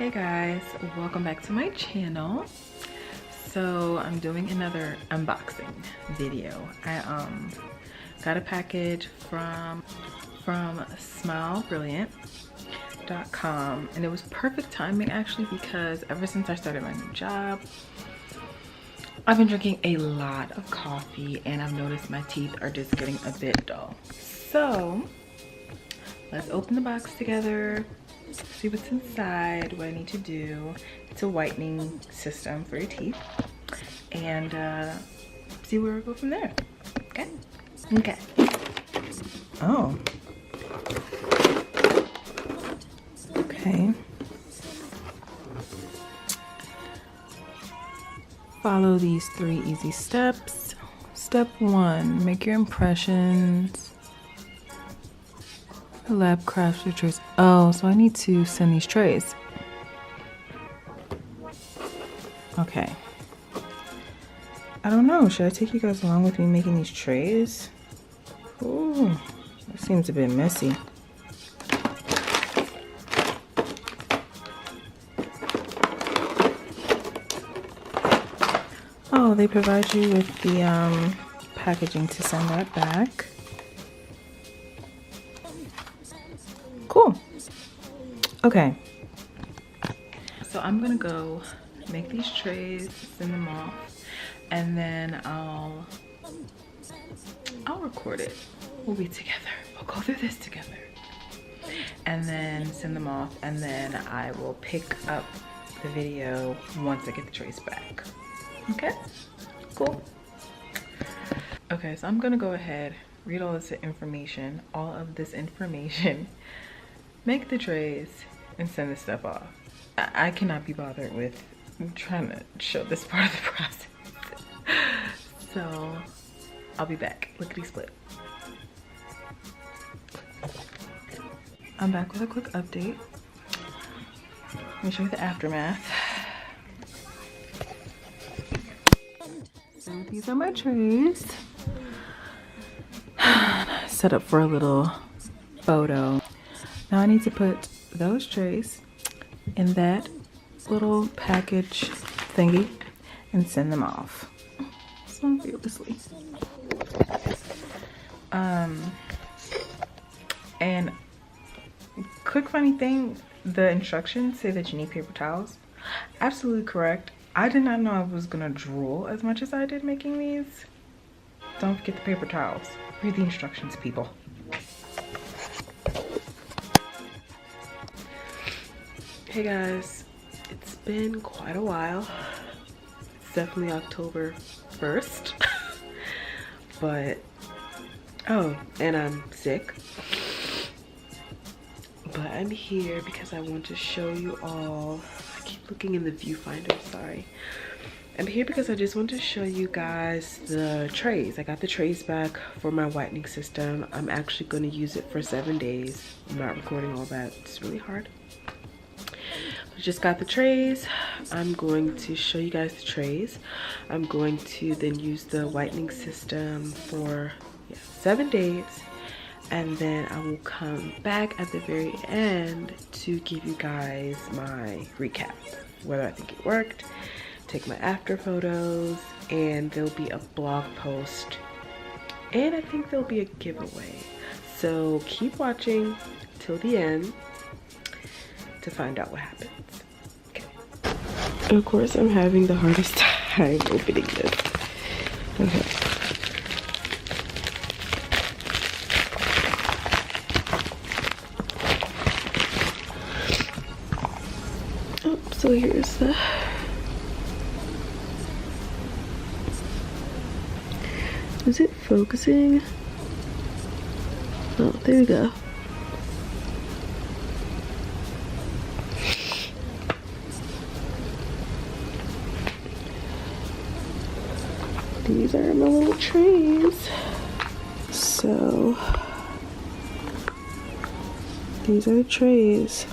Hey guys, welcome back to my channel. So I'm doing another unboxing video. I got a package from smilebrilliant.com, and it was perfect timing actually, because ever since I started my new job, I've been drinking a lot of coffee and I've noticed my teeth are just getting a bit dull. So let's open the box together, see what's inside, what I need to do. It's a whitening system for your teeth, and see where we go from there. Okay. Oh, okay. Follow these 3 easy steps. Step 1, make your impressions. Lab crafts your trays. Oh, so I need to send these trays. Okay. I don't know. Should I take you guys along with me making these trays? Ooh, that seems a bit messy. Oh, they provide you with the packaging to send that back. Cool. Okay. So I'm gonna go make these trays, send them off, and then I'll record it. We'll be together. We'll go through this together. And then send them off, and then I will pick up the video once I get the trays back. Okay? Cool. Okay, so I'm gonna go ahead, read all this information, make the trays, and send this stuff off. I cannot be bothered with trying to show this part of the process. So I'll be back. Lickety split. I'm back with a quick update. Let me show you the aftermath. So these are my trays. Set up for a little photo. Now I need to put those trays in that little package thingy and send them off. So fearlessly. And quick funny thing, the instructions say that you need paper towels. Absolutely correct. I did not know I was gonna drool as much as I did making these. Don't forget the paper towels. Read the instructions, people. Hey guys, it's been quite a while. It's definitely October 1st. But, oh, and I'm sick. But I'm here because I want to show you all. I keep looking in the viewfinder, sorry. I'm here because I just want to show you guys the trays. I got the trays back for my whitening system. I'm actually going to use it for 7 days. I'm not recording all that. It's really hard. I just got the trays. I'm going to show you guys the trays. I'm going to then use the whitening system for 7 days. And then I will come back at the very end to give you guys my recap. Whether I think it worked, take my after photos, and there'll be a blog post. And I think there'll be a giveaway. So keep watching till the end to find out what happens. Okay. Of course, I'm having the hardest time opening this. Okay. So here's the is it focusing? Oh, there we go. These are my little trays. So these are the trays.